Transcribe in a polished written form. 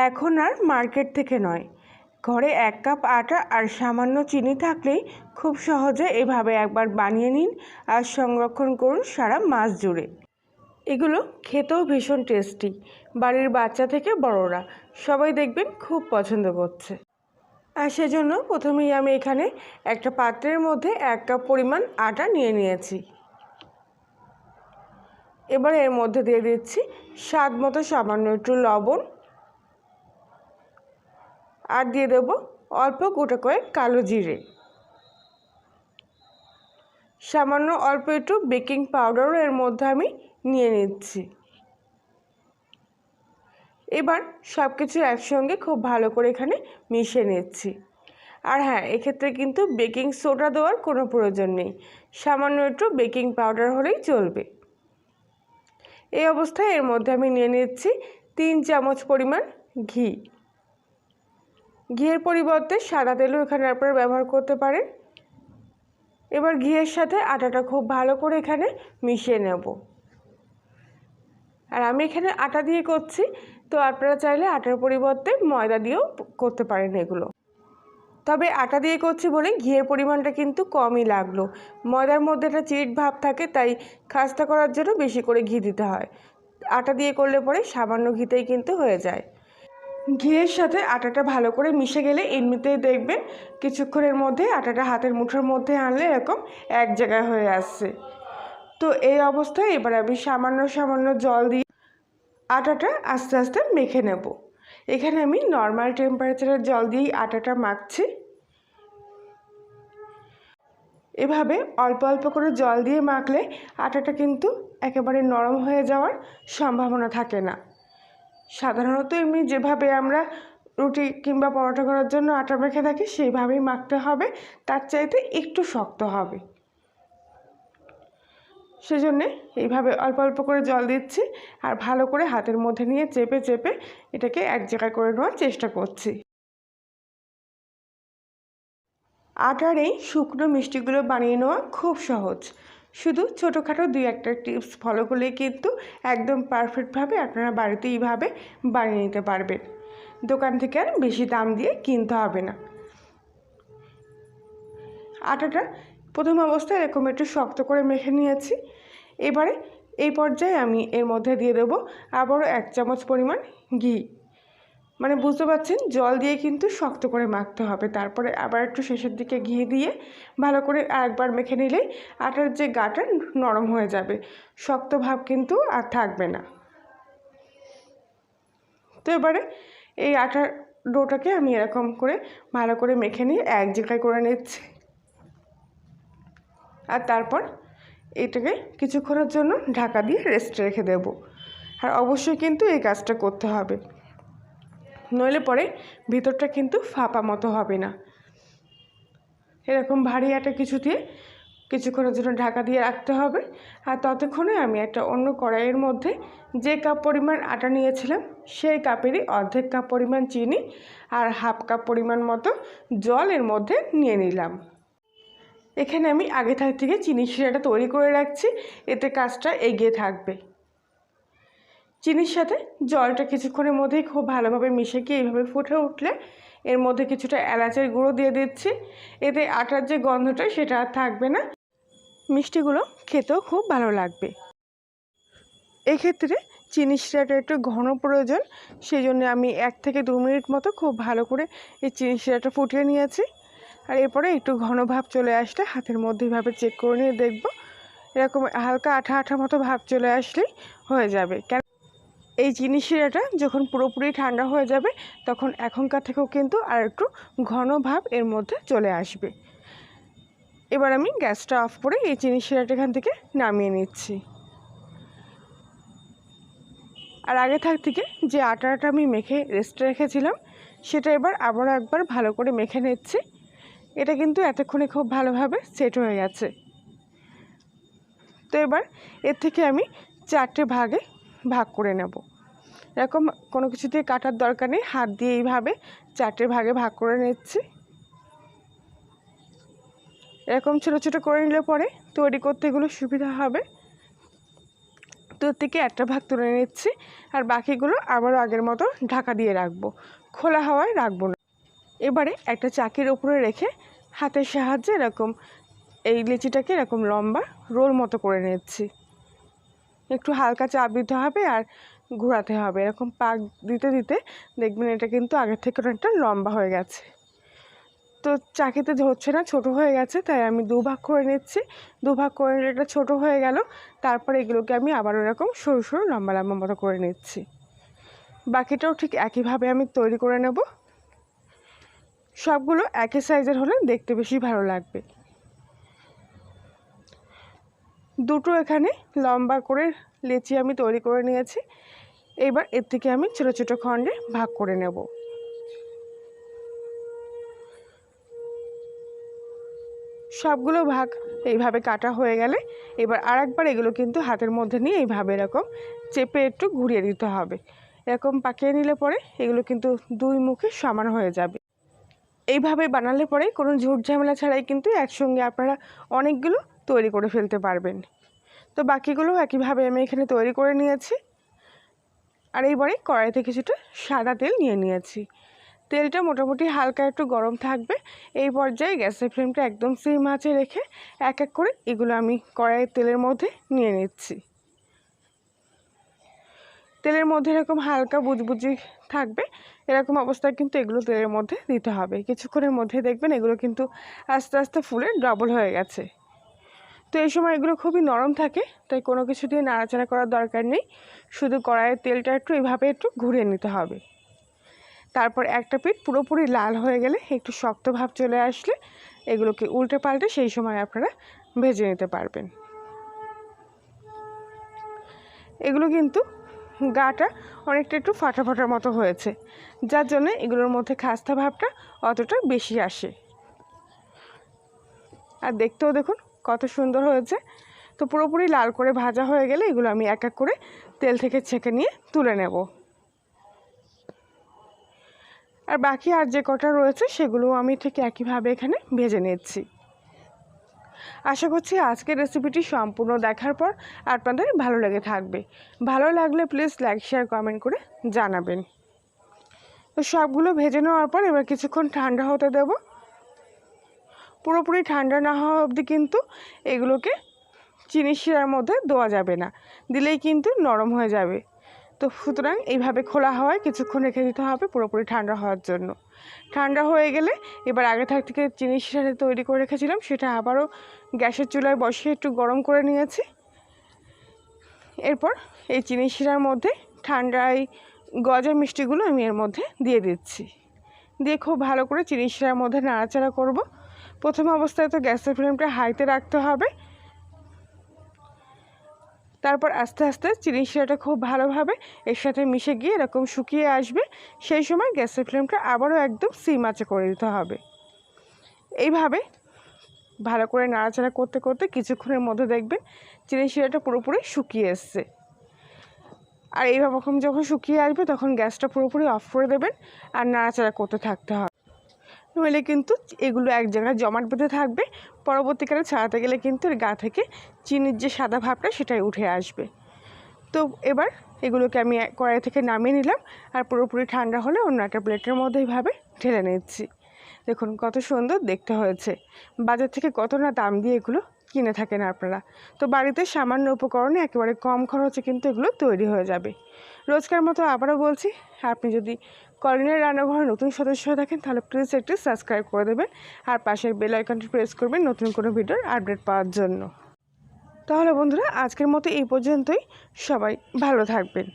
এখন আর মার্কেট থেকে নয়, ঘরে 1 কাপ আটা আর সামান্য চিনি থাকলেই খুব সহজে এভাবে একবার বানিয়ে নিন আর সংরক্ষণ করুন সারা মাস জুড়ে। এগুলো খেতেও ভীষণ টেস্টি, বাড়ির বাচ্চা থেকে বড়রা সবাই দেখবেন খুব পছন্দ করছে। আর সেজন্য প্রথমেই আমি এখানে একটা পাত্রের মধ্যে 1 কাপ পরিমাণ আটা নিয়ে নিয়েছি। এবার এর মধ্যে দিয়ে দিচ্ছি স্বাদ মতো সামান্য একটু লবণ, আর দিয়ে দেবো অল্প গোটা কয়েক কালো জিরে, সামান্য অল্প একটু বেকিং পাউডারও এর মধ্যে আমি নিয়ে নিচ্ছি। এবার সব কিছু একসঙ্গে খুব ভালো করে এখানে মিশিয়ে নিচ্ছি। আর হ্যাঁ, এক্ষেত্রে কিন্তু বেকিং সোডা দেওয়ার কোনো প্রয়োজন নেই, সামান্য একটু বেকিং পাউডার হলেই চলবে। এই অবস্থায় এর মধ্যে আমি নিয়ে নিচ্ছি 3 চামচ পরিমাণ ঘি। ঘিয়ের পরিবর্তে সাদা তেলও এখানে আপনারা ব্যবহার করতে পারেন। এবার ঘিয়ের সাথে আটাটা খুব ভালো করে এখানে মিশিয়ে নেব। আর আমি এখানে আটা দিয়ে করছি, তো আপনারা চাইলে আটার পরিবর্তে ময়দা দিয়েও করতে পারেন এগুলো। তবে আটা দিয়ে করছি বলে ঘিয়ের পরিমাণটা কিন্তু কমই লাগলো। ময়দার মধ্যে একটা চিট ভাব থাকে, তাই খাস্তা করার জন্য বেশি করে ঘি দিতে হয়। আটা দিয়ে করলে পরে সামান্য ঘিতেই কিন্তু হয়ে যায়। ঘিয়ের সাথে আটাটা ভালো করে মিশে গেলে এমনিতেই দেখবেন কিছুক্ষণের মধ্যে আটাটা হাতের মুঠোর মধ্যে আনলে এরকম এক জায়গায় হয়ে আসছে। তো এই অবস্থায় এবার আমি সামান্য সামান্য জল দিয়ে আটাটা আস্তে আস্তে মেখে নেব। এখানে আমি নর্মাল টেম্পারেচারের জল দিয়েই আটাটা মাখছি। এভাবে অল্প অল্প করে জল দিয়ে মাখলে আটাটা কিন্তু একেবারে নরম হয়ে যাওয়ার সম্ভাবনা থাকে না। সাধারণত এমনি যেভাবে আমরা রুটি কিংবা পরোটা করার জন্য আটা মেখে থাকি সেইভাবেই মাখতে হবে, তার চাইতে একটু শক্ত হবে। সেজন্যে এইভাবে অল্প অল্প করে জল দিচ্ছি আর ভালো করে হাতের মধ্যে নিয়ে চেপে চেপে এটাকে এক জায়গায় করে নেওয়ার চেষ্টা করছি। আটার এই শুকনো মিষ্টিগুলো বানিয়ে নেওয়া খুব সহজ, শুধু ছোটোখাটো 2-1টা টিপস ফলো করলেই কিন্তু একদম পারফেক্টভাবে আপনারা বাড়িতে এইভাবে বানিয়ে নিতে পারবেন। দোকান থেকে আর বেশি দাম দিয়ে কিনতে হবে না। আটাটা প্রথম অবস্থায় এরকম একটু শক্ত করে মেখে নিয়েছি। এবারে এই পর্যায়ে আমি এর মধ্যে দিয়ে দেবো আবারও 1 চামচ পরিমাণ ঘি। মানে বুঝতে পারছেন, জল দিয়ে কিন্তু শক্ত করে মাখতে হবে, তারপরে আবার একটু শেষের দিকে ঘি দিয়ে ভালো করে আরেকবার মেখে নিলেই আটার যে গাটা নরম হয়ে যাবে, শক্ত ভাব কিন্তু আর থাকবে না। তো এবারে এই আটার ডোটাকে আমি এরকম করে ভালো করে মেখে নিয়ে এক জায়গায় করে নিচ্ছি। আর তারপর এটাকে কিছুক্ষণের জন্য ঢাকা দিয়ে রেস্টে রেখে দেব। আর অবশ্যই কিন্তু এই কাজটা করতে হবে, নইলে পরে ভিতরটা কিন্তু ফাঁপা মতো হবে না। এরকম ভারী একটা কিছু দিয়ে কিছুক্ষণের জন্য ঢাকা দিয়ে রাখতে হবে। আর ততক্ষণে আমি একটা অন্য কড়াইয়ের মধ্যে যে কাপ পরিমাণ আটা নিয়েছিলাম সেই কাপেরই অর্ধেক কাপ পরিমাণ চিনি আর হাফ কাপ পরিমাণ মতো জল এর মধ্যে নিয়ে নিলাম। এখানে আমি আগে থেকে চিনি শিরাটা তৈরি করে রাখছি, এতে কাজটা এগিয়ে থাকবে। চিনির সাথে জলটা কিছুক্ষণের মধ্যেই খুব ভালোভাবে মিশে গিয়ে এইভাবে ফুটে উঠলে এর মধ্যে কিছুটা এলাচের গুঁড়ো দিয়ে দিচ্ছি। এতে আটার যে গন্ধটা সেটা আর থাকবে না, মিষ্টিগুলো খেতেও খুব ভালো লাগবে। এক্ষেত্রে চিনি শিরাটা একটু ঘন প্রয়োজন, সেই জন্য আমি 1 থেকে 2 মিনিট মতো খুব ভালো করে এই চিনি শিরাটা ফুটিয়ে নিয়েছি। আর এরপরে একটু ঘন ভাব চলে আসলে হাতের মধ্যে এভাবে চেক করে নিয়ে দেখব, এরকম হালকা আঠা আঠা মতো ভাব চলে আসলেই হয়ে যাবে। কেন এই চিনি শিরাটা যখন পুরোপুরি ঠান্ডা হয়ে যাবে তখন এখনকার থেকেও কিন্তু আর একটু ঘন ভাব এর মধ্যে চলে আসবে। এবার আমি গ্যাসটা অফ করে এই চিনি শিরাটা এখান থেকে নামিয়ে নিচ্ছি। আর আগে থেকে যে আটাটা আমি মেখে রেস্টে রেখেছিলাম সেটা এবার আবারও একবার ভালো করে মেখে নিচ্ছি। এটা কিন্তু এতক্ষণে খুব ভালোভাবে সেট হয়ে গেছে। তো এবার এর থেকে আমি 4টে ভাগে ভাগ করে নেব। এরকম কোনো কিছু দিয়ে কাটার দরকার নেই, হাত দিয়ে এইভাবে 4টে ভাগে ভাগ করে নিচ্ছি। এরকম ছোটো ছোটো করে নিলে পরে তৈরি করতে এগুলো সুবিধা হবে। দুধ থেকে একটা ভাগ তুলে নিচ্ছি, আর বাকিগুলো আবারও আগের মতো ঢাকা দিয়ে রাখবো, খোলা হাওয়ায় রাখবো না। এবারে একটা চাকির উপরে রেখে হাতের সাহায্যে এরকম এই লিচিটাকে এরকম লম্বা রোল মতো করে নিচ্ছি। একটু হালকা চাপ দিতে হবে আর ঘোরাতে হবে, এরকম পাক দিতে দিতে দেখবেন এটা কিন্তু আগের থেকে অনেকটা লম্বা হয়ে গেছে। তো চাকিতে ধরছে না, ছোট হয়ে গেছে, তাই আমি দুভাগ করে নিচ্ছি। দুভাগ করে নিলে এটা ছোটো হয়ে গেল। তারপরে এগুলোকে আমি আবার এরকম সরু সরু লম্বা লম্বা মতো করে নিচ্ছি। বাকিটাও ঠিক একইভাবে আমি তৈরি করে নেব। সবগুলো একই সাইজের হলে দেখতে বেশি ভালো লাগবে। দুটো এখানে লম্বা করে লেচি আমি তৈরি করে নিয়েছি। এবার এর থেকে আমি ছোটো ছোটো খণ্ডে ভাগ করে নেব। সবগুলো ভাগ এইভাবে কাটা হয়ে গেলে এবার আরেকবার এগুলো কিন্তু হাতের মধ্যে নিয়ে এইভাবে এরকম চেপে একটু ঘুরিয়ে দিতে হবে। এরকম পাকিয়ে নিলে পরে এগুলো কিন্তু দুই মুখে সমান হয়ে যাবে। এইভাবে বানালে পরে কোনো ঝুট ঝামেলা ছাড়াই কিন্তু একসঙ্গে আপনারা অনেকগুলো তৈরি করে ফেলতে পারবেন। তো বাকিগুলো একইভাবে আমি এখানে তৈরি করে নিয়েছি। আর এইবারে কড়াইতে কিছুটা সাদা তেল নিয়ে নিয়েছি। তেলটা মোটামুটি হালকা একটু গরম থাকবে। এই পর্যায়ে গ্যাসের ফ্লেমটা একদম সিম আঁচে রেখে এক এক করে এগুলো আমি কড়াইয়ের তেলের মধ্যে নিয়ে নিচ্ছি। তেলের মধ্যে এরকম হালকা বুজবুজি থাকবে, এরকম অবস্থায় কিন্তু এগুলো তেলের মধ্যে দিতে হবে। কিছুক্ষণের মধ্যে দেখবেন এগুলো কিন্তু আস্তে আস্তে ফুলে ডবল হয়ে গেছে। তো এই সময় এগুলো খুবই নরম থাকে, তাই কোনো কিছু দিয়ে নাড়াচাড়া করার দরকার নেই। শুধু কড়াইয়ের তেলটা একটু এইভাবে একটু ঘুরিয়ে নিতে হবে। তারপর একটা পিঠ পুরোপুরি লাল হয়ে গেলে, একটু শক্ত ভাব চলে আসলে এগুলোকে উল্টে পাল্টে সেই সময় আপনারা ভেজে নিতে পারবেন। এগুলো কিন্তু গাটা অনেকটা একটু ফাটা ফাটার মতো হয়েছে, যার জন্য এগুলোর মধ্যে খাস্তা ভাবটা অতটা বেশি আসে। আর দেখতেও দেখুন কত সুন্দর হয়েছে। তো পুরোপুরি লাল করে ভাজা হয়ে গেলে এগুলো আমি এক এক করে তেল থেকে ছেঁকে নিয়ে তুলে নেব। আর বাকি আর যে কটা রয়েছে সেগুলোও আমি ঠিক একইভাবে এখানে ভেজে নিচ্ছি। আশা করছি আজকের রেসিপিটি সম্পূর্ণ দেখার পর আপনাদের ভালো লেগে থাকবে। ভালো লাগলে প্লিজ লাইক শেয়ার কমেন্ট করে জানাবেন। তো সবগুলো ভেজে নেওয়ার পর এবার কিছুক্ষণ ঠান্ডা হতে দেব। পুরোপুরি ঠান্ডা না হওয়া অবধি কিন্তু এগুলোকে চিনি শিরার মধ্যে দেওয়া যাবে না, দিলেই কিন্তু নরম হয়ে যাবে। তো সুতরাং এইভাবে খোলা হাওয়ায় কিছুক্ষণ রেখে দিতে হবে পুরোপুরি ঠান্ডা হওয়ার জন্য। ঠান্ডা হয়ে গেলে এবার আগে থেকে চিনি শিরা তৈরি করে রেখেছিলাম সেটা আবারও গ্যাসের চুলায় বসিয়ে একটু গরম করে নিয়েছি। এরপর এই চিনি শিরার মধ্যে ঠান্ডায় গজা মিষ্টিগুলো আমি এর মধ্যে দিয়ে দিচ্ছি। দিয়ে খুব ভালো করে চিনি শিরার মধ্যে নাড়াচাড়া করব। প্রথম অবস্থায় তো গ্যাসের ফ্লেমটা হাইতে রাখতে হবে। তারপর আস্তে আস্তে চিনি শিরাটা খুব ভালোভাবে এর সাথে মিশে গিয়ে এরকম শুকিয়ে আসবে, সেই সময় গ্যাসের ফ্লেমটা আবারও একদম সিম আঁচে করে দিতে হবে। এইভাবে ভালো করে নাড়াচাড়া করতে করতে কিছুক্ষণের মধ্যে দেখবেন চিনি শিরাটা পুরোপুরি শুকিয়ে এসছে। আর এইভাবে যখন শুকিয়ে আসবে তখন গ্যাসটা পুরোপুরি অফ করে দেবেন আর নাড়াচাড়া করতে থাকতে হবে, নইলে কিন্তু এগুলো এক জায়গায় জমাট বেঁধে থাকবে। পরবর্তীকালে ছাড়াতে গেলে কিন্তু এর গা থেকে চিনির যে সাদা ভাবটা সেটাই উঠে আসবে। তো এবার এগুলোকে আমি কড়াই থেকে নামিয়ে নিলাম আর পুরোপুরি ঠান্ডা হলে অন্য একটা প্লেটের মধ্যে এইভাবে ঢেলে নিচ্ছি। দেখুন কত সুন্দর দেখতে হয়েছে। বাজার থেকে কত না দাম দিয়ে এগুলো কিনে থাকেন আপনারা। তো বাড়িতে সামান্য উপকরণে একেবারে কম খরচে কিন্তু এগুলো তৈরি হয়ে যাবে। রোজকার মতো আবারও বলছি, আপনি যদি কলিনের রান্নাঘরে নতুন সদস্য হয়ে থাকেন তাহলে প্লিজ একটু সাবস্ক্রাইব করে দেবেন আর পাশের বেল আইকনটি প্রেস করবেন নতুন কোনো ভিডিওর আপডেট পাওয়ার জন্য। তাহলে বন্ধুরা আজকের মতো এই পর্যন্তই, সবাই ভালো থাকবেন।